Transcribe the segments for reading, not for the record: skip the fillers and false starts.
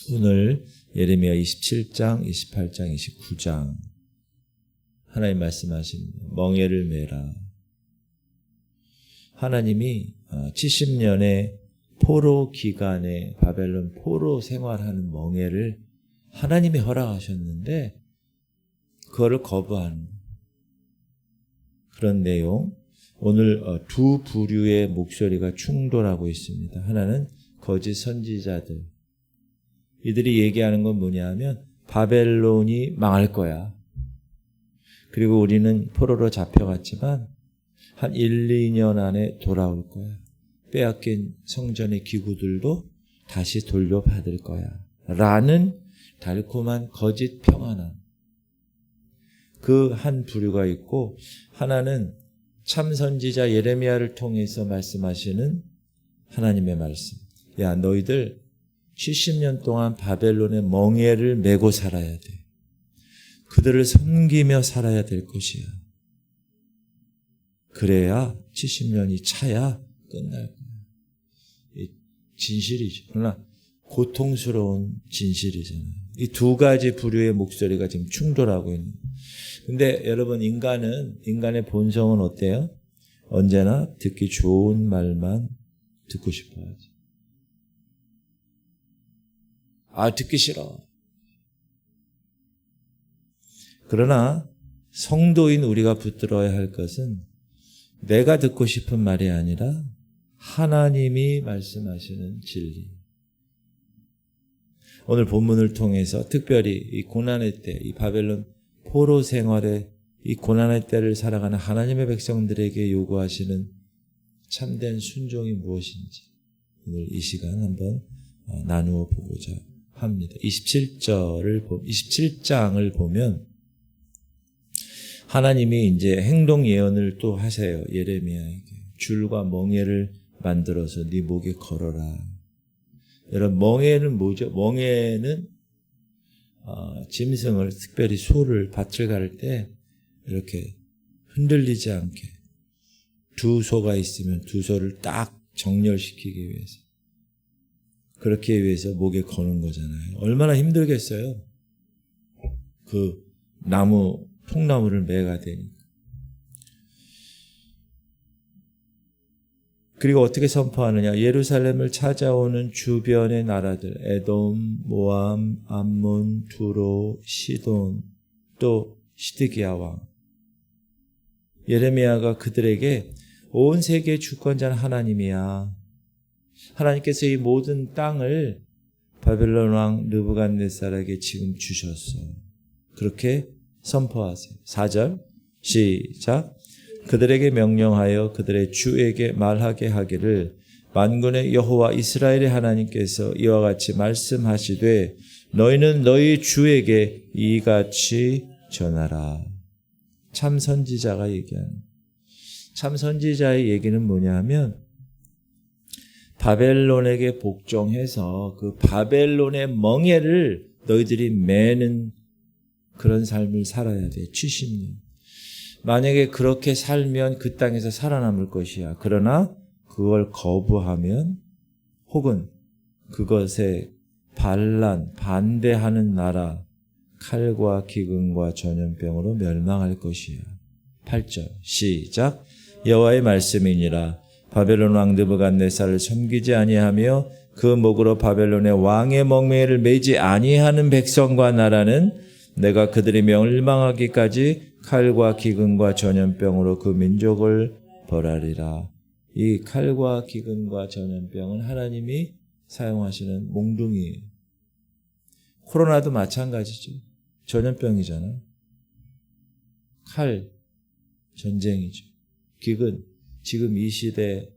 오늘 예레미야 27장, 28장, 29장 하나님 말씀하신 멍에를 메라. 하나님이 70년의 포로 기간에 바벨론 포로 생활하는 멍에를 하나님이 허락하셨는데 그거를 거부하는 그런 내용. 오늘 두 부류의 목소리가 충돌하고 있습니다. 하나는 거짓 선지자들. 이들이 얘기하는 건 뭐냐 하면 바벨론이 망할 거야. 그리고 우리는 포로로 잡혀갔지만 한 1, 2년 안에 돌아올 거야. 빼앗긴 성전의 기구들도 다시 돌려받을 거야. 라는 달콤한 거짓 평안함. 그 한 부류가 있고, 하나는 참 선지자 예레미야를 통해서 말씀하시는 하나님의 말씀. 야, 너희들 70년 동안 바벨론의 멍에를 메고 살아야 돼. 그들을 섬기며 살아야 될 것이야. 그래야 70년이 차야 끝날 거야. 진실이죠. 그러나 고통스러운 진실이잖아요. 이 두 가지 부류의 목소리가 지금 충돌하고 있는. 근데 여러분, 인간의 본성은 어때요? 언제나 듣기 좋은 말만 듣고 싶어 하지. 듣기 싫어. 그러나 성도인 우리가 붙들어야 할 것은 내가 듣고 싶은 말이 아니라 하나님이 말씀하시는 진리. 오늘 본문을 통해서 특별히 이 고난의 때, 이 바벨론 포로 생활의 이 고난의 때를 살아가는 하나님의 백성들에게 요구하시는 참된 순종이 무엇인지 오늘 이 시간 한번 나누어 보고자 합니다. 27장을 보면 하나님이 이제 행동 예언을 또 하세요. 예레미야에게. 줄과 멍에를 만들어서 네 목에 걸어라. 여러분, 멍에는 뭐죠? 멍에는 짐승을, 특별히 소를, 밭을 갈 때 이렇게 흔들리지 않게 두 소가 있으면 두 소를 딱 정렬시키기 위해서, 그렇게 위해서 목에 거는 거잖아요. 얼마나 힘들겠어요? 그 통나무를 매가 되니까. 그리고 어떻게 선포하느냐? 예루살렘을 찾아오는 주변의 나라들, 에돔, 모암, 암몬, 두로, 시돈, 또 시드기야 왕. 예레미야가 그들에게 온 세계의 주권자는 하나님이야. 하나님께서 이 모든 땅을 바벨론 왕 느부갓네살에게 지금 주셨어. 그렇게 선포하세요. 4절 시작. 그들에게 명령하여 그들의 주에게 말하게 하기를, 만군의 여호와 이스라엘의 하나님께서 이와 같이 말씀하시되 너희는 너희 주에게 이같이 전하라. 참 선지자가 얘기하는, 참 선지자의 얘기는 뭐냐 하면 바벨론에게 복종해서 그 바벨론의 멍에를 너희들이 매는 그런 삶을 살아야 돼. 70년. 만약에 그렇게 살면 그 땅에서 살아남을 것이야. 그러나 그걸 거부하면, 혹은 그것에 반대하는 나라, 칼과 기근과 전염병으로 멸망할 것이야. 8절 시작. 여호와의 말씀이니라. 바벨론 왕 느부갓네살을 섬기지 아니하며 그 목으로 바벨론의 왕의 멍에를 매지 아니하는 백성과 나라는 내가 그들이 멸망하기까지 칼과 기근과 전염병으로 그 민족을 벌하리라. 이 칼과 기근과 전염병은 하나님이 사용하시는 몽둥이에요. 코로나도 마찬가지죠. 전염병이잖아요. 칼, 전쟁이죠. 기근, 지금 이 시대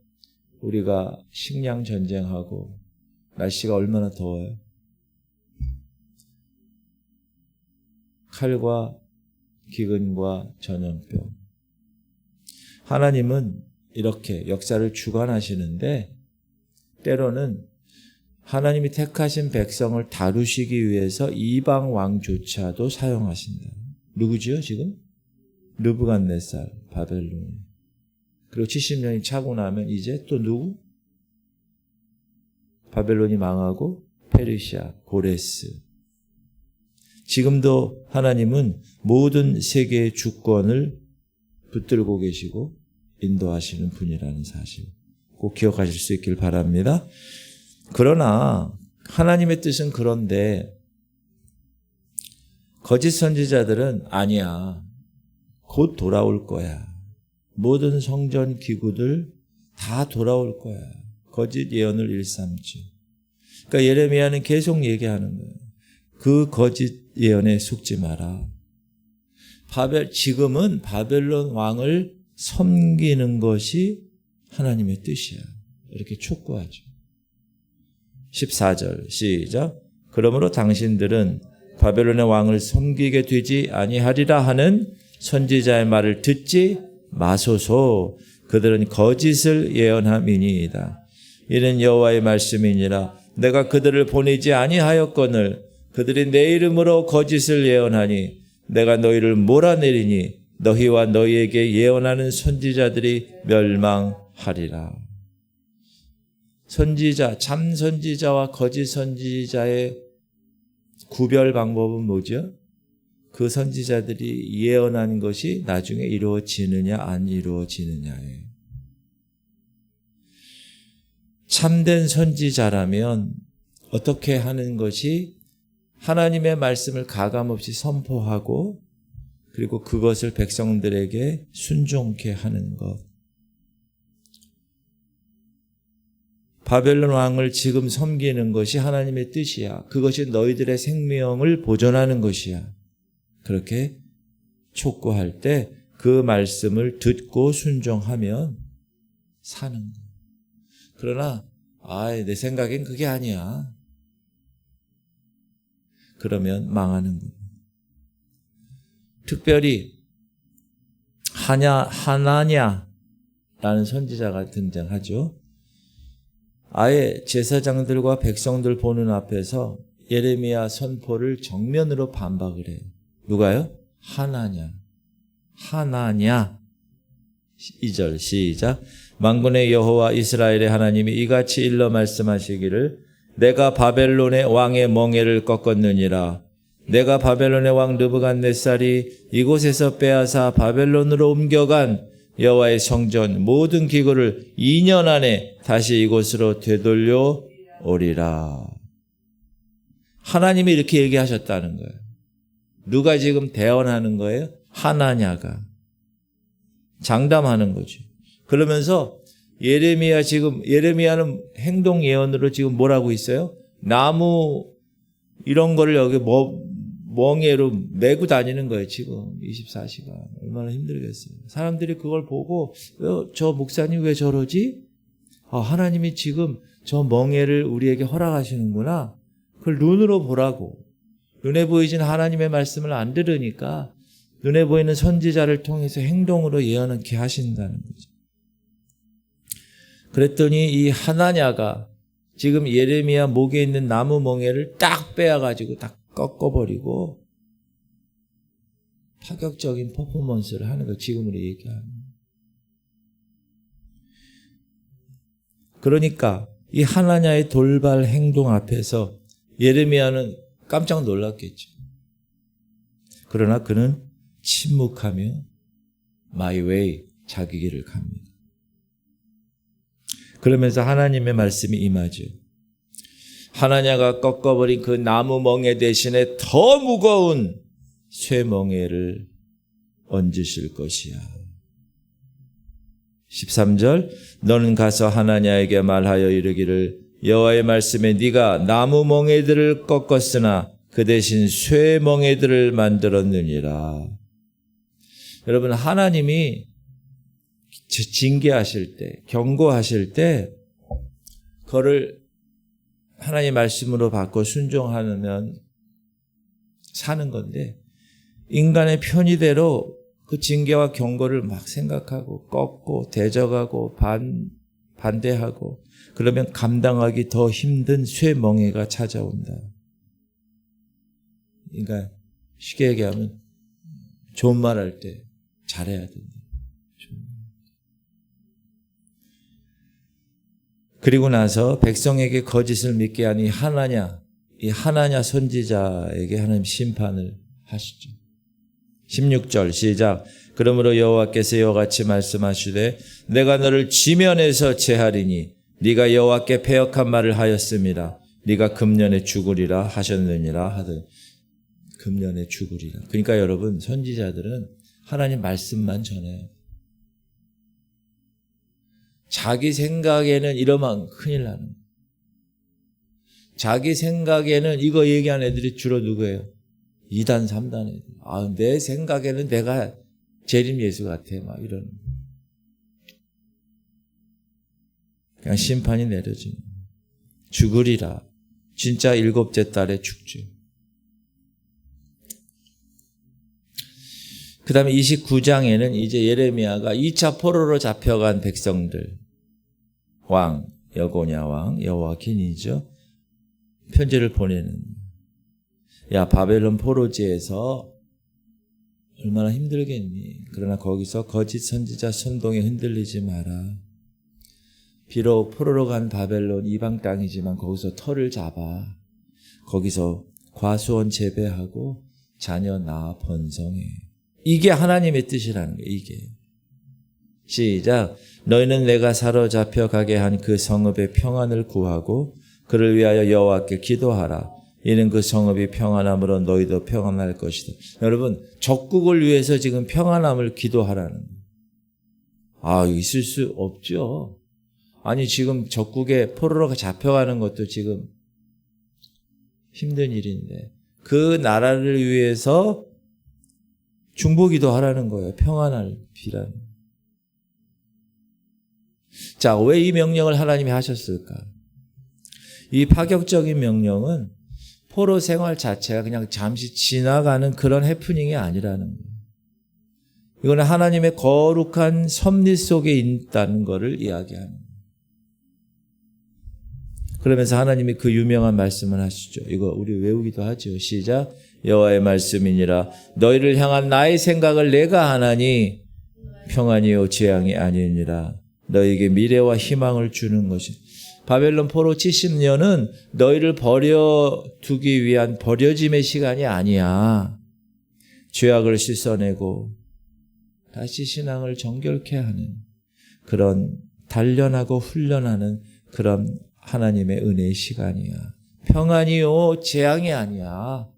우리가 식량 전쟁하고 날씨가 얼마나 더워요. 칼과 기근과 전염병. 하나님은 이렇게 역사를 주관하시는데 때로는 하나님이 택하신 백성을 다루시기 위해서 이방 왕조차도 사용하신다. 누구지요 지금? 느부갓네살, 바벨론. 그리고 70년이 차고 나면 이제 또 누구? 바벨론이 망하고 페르시아, 고레스. 지금도 하나님은 모든 세계의 주권을 붙들고 계시고 인도하시는 분이라는 사실 꼭 기억하실 수 있길 바랍니다. 그러나 하나님의 뜻은 그런데 거짓 선지자들은 아니야. 곧 돌아올 거야. 모든 성전 기구들 다 돌아올 거야. 거짓 예언을 일삼죠. 그러니까 예레미야는 계속 얘기하는 거예요. 그 거짓 예언에 속지 마라. 지금은 바벨론 왕을 섬기는 것이 하나님의 뜻이야. 이렇게 촉구하죠. 14절 시작. 그러므로 당신들은 바벨론의 왕을 섬기게 되지 아니하리라 하는 선지자의 말을 듣지 마소서. 그들은 거짓을 예언함이니이다. 이는 여호와의 말씀이니라. 내가 그들을 보내지 아니하였거늘 그들이 내 이름으로 거짓을 예언하니 내가 너희를 몰아내리니 너희와 너희에게 예언하는 선지자들이 멸망하리라. 선지자, 참 선지자와 거짓 선지자의 구별 방법은 뭐죠? 그 선지자들이 예언하는 것이 나중에 이루어지느냐 안 이루어지느냐예요. 참된 선지자라면 어떻게 하는 것이 하나님의 말씀을 가감없이 선포하고 그리고 그것을 백성들에게 순종케 하는 것. 바벨론 왕을 지금 섬기는 것이 하나님의 뜻이야. 그것이 너희들의 생명을 보존하는 것이야. 그렇게 촉구할 때 그 말씀을 듣고 순종하면 사는 거야. 그러나 내 생각엔 그게 아니야. 그러면 망하는 거야. 특별히 하나냐라는 선지자가 등장하죠. 아예 제사장들과 백성들 보는 앞에서 예레미야 선포를 정면으로 반박을 해요. 누가요? 하나냐. 2절 시작. 만군의 여호와 이스라엘의 하나님이 이같이 일러 말씀하시기를 내가 바벨론의 왕의 멍에를 꺾었느니라. 내가 바벨론의 왕 느부갓네살이 이곳에서 빼앗아 바벨론으로 옮겨간 여호와의 성전 모든 기구를 2년 안에 다시 이곳으로 되돌려 오리라. 하나님이 이렇게 얘기하셨다는 거예요. 누가 지금 대언하는 거예요? 하나냐가 장담하는 거죠. 그러면서 예레미야는 행동 예언으로 지금 뭐라고 있어요? 나무 이런 거를 여기 멍에로 메고 다니는 거예요. 지금 24시간 얼마나 힘들겠어요. 사람들이 그걸 보고 저 목사님 왜 저러지? 하나님이 지금 저 멍에를 우리에게 허락하시는구나. 그걸 눈으로 보라고. 눈에 보이진 하나님의 말씀을 안 들으니까 눈에 보이는 선지자를 통해서 행동으로 예언하게 하신다는 거죠. 그랬더니 이 하나냐가 지금 예레미야 목에 있는 나무 멍에를 딱 빼앗가지고 딱 꺾어버리고 파격적인 퍼포먼스를 하는 거 지금으로 얘기하는. 그러니까 이 하나냐의 돌발 행동 앞에서 예레미야는 깜짝 놀랐겠죠. 그러나 그는 침묵하며 my way, 자기 길을 갑니다. 그러면서 하나님의 말씀이 임하죠. 하나냐가 꺾어버린 그 나무 멍에 대신에 더 무거운 쇠 멍에를 얹으실 것이야. 13절 너는 가서 하나냐에게 말하여 이르기를 여호와의 말씀에 네가 나무 멍에들을 꺾었으나 그 대신 쇠 멍에들을 만들었느니라. 여러분 하나님이 징계하실 때 경고하실 때 그거를 하나님의 말씀으로 바꿔 순종하면 사는 건데 인간의 편의대로 그 징계와 경고를 막 생각하고 꺾고 대적하고 반대하고 그러면 감당하기 더 힘든 쇠멍에가 찾아온다. 그러니까 쉽게 얘기하면 좋은 말 할 때 잘해야 된다. 그리고 나서 백성에게 거짓을 믿게 하니 이 하나냐 선지자에게 하나님 심판을 하시죠. 16절 시작. 그러므로 여호와께서 이와 같이 말씀하시되 내가 너를 지면에서 제하리니 네가 여호와께 패역한 말을 하였음이라. 네가 금년에 죽으리라 하셨느니라 하되 금년에 죽으리라. 그러니까 여러분 선지자들은 하나님 말씀만 전해요. 자기 생각에는 이러면 큰일 나는 거예요. 자기 생각에는 이거 얘기한 애들이 주로 누구예요? 2단, 3단 애들. 내 생각에는 내가 재림 예수 같아. 막 이런. 그냥 심판이 내려지는. 죽으리라. 진짜 7째 달에 죽죠. 그 다음에 29장에는 이제 예레미야가 2차 포로로 잡혀간 백성들, 왕, 여고냐 왕, 여호와긴이죠. 편지를 보내는. 야, 바벨론 포로지에서 얼마나 힘들겠니? 그러나 거기서 거짓 선지자 선동에 흔들리지 마라. 비록 포로로 간 바벨론 이방 땅이지만 거기서 터를 잡아. 거기서 과수원 재배하고 자녀 낳아 번성해. 이게 하나님의 뜻이라는 거예요. 이게. 시작. 너희는 내가 사로잡혀 가게 한 그 성읍의 평안을 구하고 그를 위하여 여호와께 기도하라. 이는 그 성읍이 평안함으로 너희도 평안할 것이다. 여러분, 적국을 위해서 지금 평안함을 기도하라는 거예요. 있을 수 없죠. 아니 지금 적국에 포로로 잡혀가는 것도 지금 힘든 일인데 그 나라를 위해서 중보기도 하라는 거예요. 평안할 비라는. 자, 왜 이 명령을 하나님이 하셨을까? 이 파격적인 명령은 포로 생활 자체가 그냥 잠시 지나가는 그런 해프닝이 아니라는 거예요. 이거는 하나님의 거룩한 섭리 속에 있다는 것을 이야기하는 거예요. 그러면서 하나님이 그 유명한 말씀을 하시죠. 이거 우리 외우기도 하죠. 시작. 여호와의 말씀이니라. 너희를 향한 나의 생각을 내가 하나니 평안이요 재앙이 아니니라. 너희에게 미래와 희망을 주는 것이. 바벨론 포로 70년은 너희를 버려두기 위한 버려짐의 시간이 아니야. 죄악을 씻어내고 다시 신앙을 정결케 하는 그런 단련하고 훈련하는 그런 하나님의 은혜의 시간이야. 평안이요 재앙이 아니야.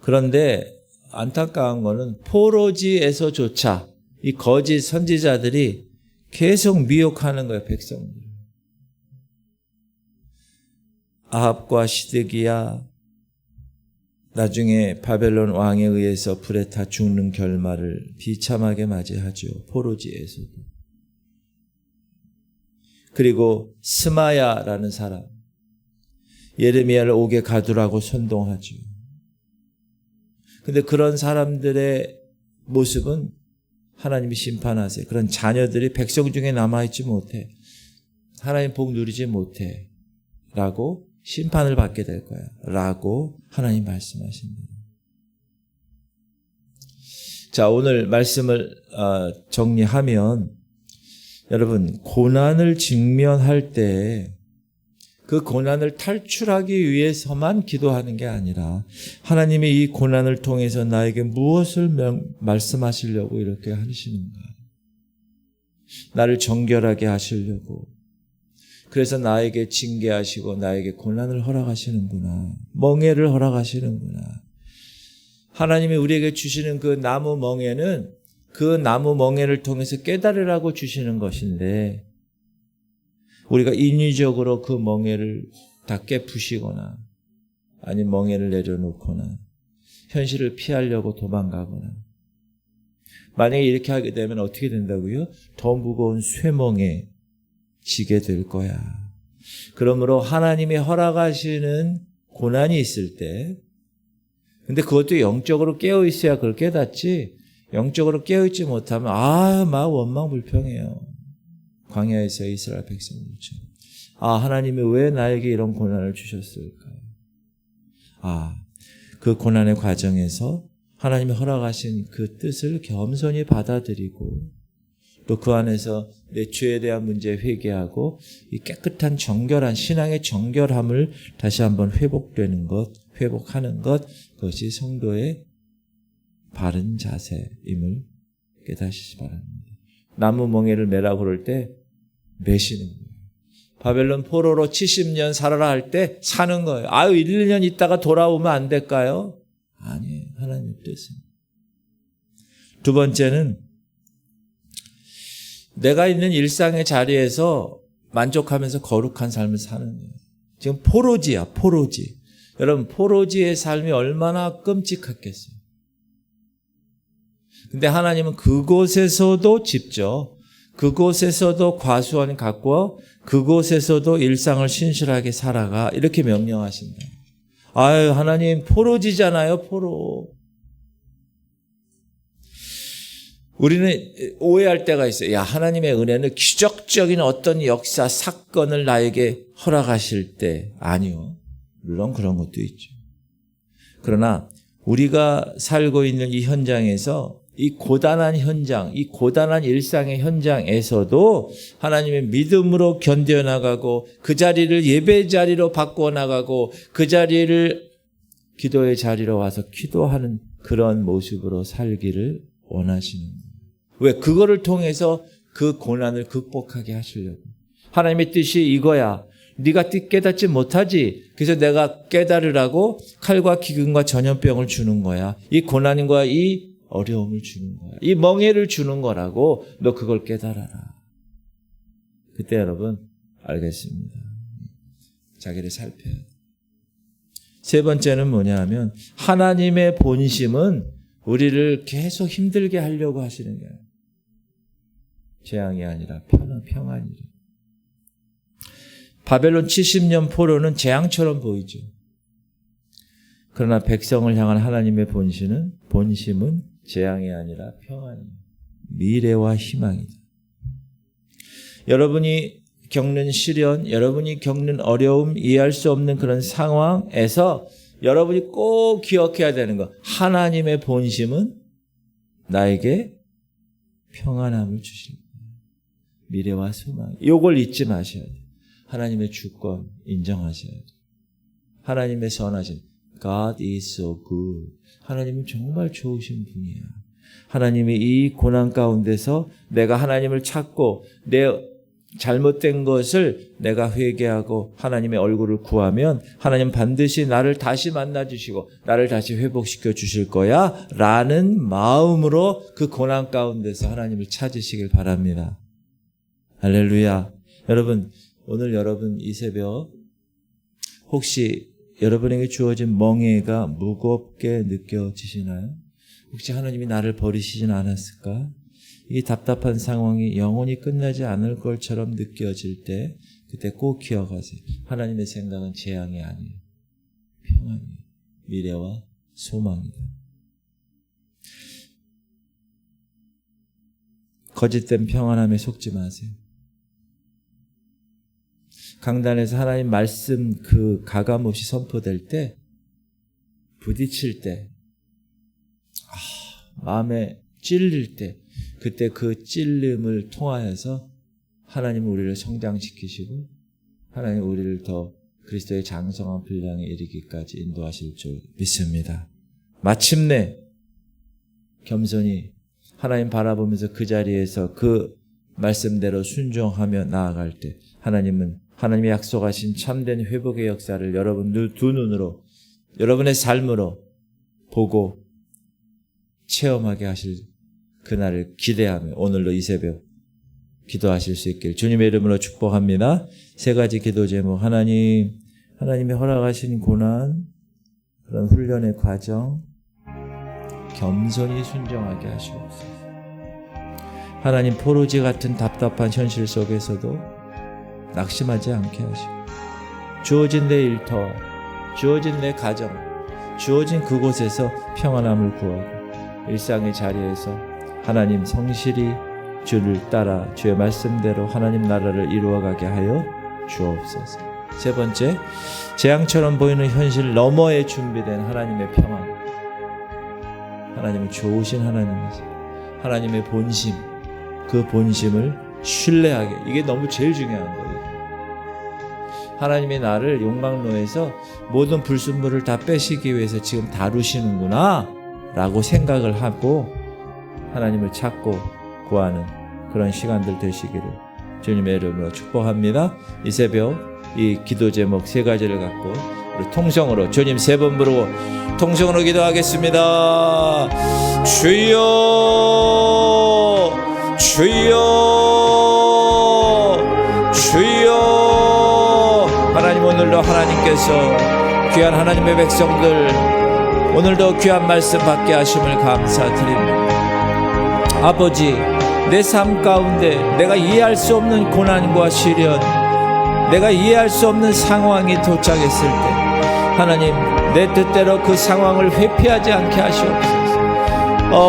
그런데 안타까운 거는 포로지에서조차 이 거짓 선지자들이 계속 미혹하는 거예요. 백성들. 아합과 시드기야 나중에 바벨론 왕에 의해서 불에 타 죽는 결말을 비참하게 맞이하죠. 포로지에서도. 그리고 스마야라는 사람, 예레미야를 옥에 가두라고 선동하죠. 근데 그런 사람들의 모습은 하나님이 심판하세요. 그런 자녀들이 백성 중에 남아있지 못해. 하나님 복 누리지 못해. 라고 심판을 받게 될 거야. 라고 하나님 말씀하십니다. 자, 오늘 말씀을 정리하면 여러분, 고난을 직면할 때 그 고난을 탈출하기 위해서만 기도하는 게 아니라 하나님이 이 고난을 통해서 나에게 무엇을 말씀하시려고 이렇게 하시는가. 나를 정결하게 하시려고. 그래서 나에게 징계하시고 나에게 고난을 허락하시는구나. 멍에를 허락하시는구나. 하나님이 우리에게 주시는 그 나무 멍에는 그 나무 멍에를 통해서 깨달으라고 주시는 것인데 우리가 인위적으로 그 멍에를 다 깨부시거나 아니면 멍에를 내려놓거나 현실을 피하려고 도망가거나 만약에 이렇게 하게 되면 어떻게 된다고요? 더 무거운 쇠멍에 지게 될 거야. 그러므로 하나님이 허락하시는 고난이 있을 때 근데 그것도 영적으로 깨어 있어야 그걸 깨닫지 영적으로 깨어있지 못하면 막 원망불평해요. 광야에서 이스라엘 백성들처럼. 하나님이 왜 나에게 이런 고난을 주셨을까? 그 고난의 과정에서 하나님이 허락하신 그 뜻을 겸손히 받아들이고 또 그 안에서 내 죄에 대한 문제에 회개하고 이 깨끗한 정결한 신앙의 정결함을 다시 한번 회복하는 것, 그것이 성도의 바른 자세임을 깨닫으시기 바랍니다. 나무 멍에를 매라고 그럴 때 매시는 거예요. 바벨론 포로로 70년 살아라 할 때 사는 거예요. 1, 2년 있다가 돌아오면 안 될까요? 아니에요. 하나님의 뜻은. 두 번째는 내가 있는 일상의 자리에서 만족하면서 거룩한 삶을 사는 거예요. 지금 포로지야, 포로지. 여러분, 포로지의 삶이 얼마나 끔찍했겠어요. 근데 하나님은 그곳에서도 집죠. 그곳에서도 과수원 가꾸어 그곳에서도 일상을 신실하게 살아가 이렇게 명령하신다. 하나님 포로지잖아요, 포로. 우리는 오해할 때가 있어요. 하나님의 은혜는 기적적인 어떤 역사, 사건을 나에게 허락하실 때 아니요. 물론 그런 것도 있죠. 그러나 우리가 살고 있는 이 현장에서 이 고단한 현장, 이 고단한 일상의 현장에서도 하나님의 믿음으로 견뎌나가고 그 자리를 예배 자리로 바꾸어 나가고 그 자리를 기도의 자리로 와서 기도하는 그런 모습으로 살기를 원하시는 거예요. 왜? 그거를 통해서 그 고난을 극복하게 하시려고. 하나님의 뜻이 이거야. 네가 깨닫지 못하지. 그래서 내가 깨달으라고 칼과 기근과 전염병을 주는 거야. 이 고난과 이 어려움을 주는 거야. 이 멍해를 주는 거라고. 너 그걸 깨달아라. 그때 여러분 알겠습니다. 자기를 살펴야 돼. 세 번째는 뭐냐 하면 하나님의 본심은 우리를 계속 힘들게 하려고 하시는 거예요. 재앙이 아니라 평안이래. 바벨론 70년 포로는 재앙처럼 보이죠. 그러나 백성을 향한 하나님의 본심은 재앙이 아니라 평안이에요. 미래와 희망이다. 여러분이 겪는 시련, 여러분이 겪는 어려움, 이해할 수 없는 그런 상황에서 여러분이 꼭 기억해야 되는 거. 하나님의 본심은 나에게 평안함을 주실 거예요. 미래와 소망. 이걸 잊지 마셔야 돼요. 하나님의 주권 인정하셔야 돼요. 하나님의 선하신 God is so good. 하나님은 정말 좋으신 분이야. 하나님이 이 고난 가운데서 내가 하나님을 찾고 내 잘못된 것을 내가 회개하고 하나님의 얼굴을 구하면 하나님 반드시 나를 다시 만나주시고 나를 다시 회복시켜 주실 거야 라는 마음으로 그 고난 가운데서 하나님을 찾으시길 바랍니다. 할렐루야. 여러분, 오늘 여러분 이 새벽 혹시 여러분에게 주어진 멍에가 무겁게 느껴지시나요? 혹시 하나님이 나를 버리시진 않았을까? 이 답답한 상황이 영원히 끝나지 않을 것처럼 느껴질 때 그때 꼭 기억하세요. 하나님의 생각은 재앙이 아니에요. 평안이에요. 미래와 소망이다. 거짓된 평안함에 속지 마세요. 강단에서 하나님 말씀 그 가감없이 선포될 때 부딪힐 때 마음에 찔릴 때 그때 그 찔림을 통하여서 하나님은 우리를 성장시키시고 하나님 우리를 더 그리스도의 장성한 분량에 이르기까지 인도하실 줄 믿습니다. 마침내 겸손히 하나님 바라보면서 그 자리에서 그 말씀대로 순종하며 나아갈 때 하나님이 약속하신 참된 회복의 역사를 여러분 두 눈으로 여러분의 삶으로 보고 체험하게 하실 그날을 기대하며 오늘로 이 새벽 기도하실 수 있길 주님의 이름으로 축복합니다. 세 가지 기도 제목. 하나님이 허락하신 고난, 그런 훈련의 과정 겸손히 순종하게 하시옵소서. 하나님 포로지 같은 답답한 현실 속에서도 낙심하지 않게 하시고 주어진 내 일터와 주어진 내 가정, 주어진 그곳에서 평안함을 구하고 일상의 자리에서 하나님 성실히 주를 따라 주의 말씀대로 하나님 나라를 이루어가게 하여 주옵소서. 세 번째, 재앙처럼 보이는 현실 너머에 준비된 하나님의 평안. 하나님은 좋으신 하나님이세요. 하나님의 본심, 그 본심을 신뢰하게. 이게 너무 제일 중요한 거예요. 하나님이 나를 용광로에서 모든 불순물을 다 빼시기 위해서 지금 다루시는구나 라고 생각을 하고 하나님을 찾고 구하는 그런 시간들 되시기를 주님의 이름으로 축복합니다. 이 새벽 이 기도 제목 세 가지를 갖고 우리 통성으로 주님 세 번 부르고 통성으로 기도하겠습니다. 주여 주여 주여. 하나님, 오늘도 하나님께서 귀한 하나님의 백성들 오늘도 귀한 말씀 받게 하심을 감사드립니다. 아버지, 내 삶 가운데 내가 이해할 수 없는 고난과 시련, 내가 이해할 수 없는 상황이 도착했을 때 하나님, 내 뜻대로 그 상황을 회피하지 않게 하시옵소서.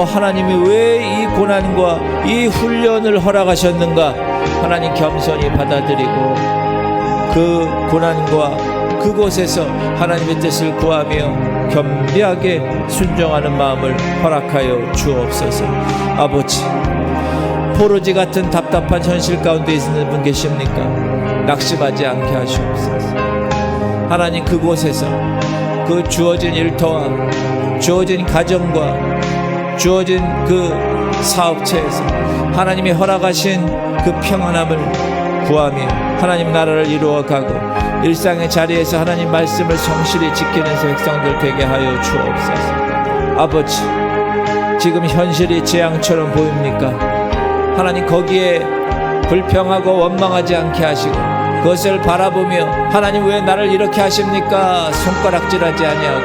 하나님이 왜 이 고난과 이 훈련을 허락하셨는가? 하나님, 겸손히 받아들이고 그 고난과 그곳에서 하나님의 뜻을 구하며 겸비하게 순종하는 마음을 허락하여 주옵소서. 아버지, 포로지 같은 답답한 현실 가운데 있는 분 계십니까? 낙심하지 않게 하시옵소서. 하나님, 그곳에서 그 주어진 일터와 주어진 가정과 주어진 그 사업체에서 하나님이 허락하신 그 평안함을 구하며 하나님 나라를 이루어가고 일상의 자리에서 하나님 말씀을 성실히 지키는 백성들 되게 하여 주옵소서. 아버지, 지금 현실이 재앙처럼 보입니까? 하나님, 거기에 불평하고 원망하지 않게 하시고 그것을 바라보며 하나님 왜 나를 이렇게 하십니까? 손가락질하지 아니하고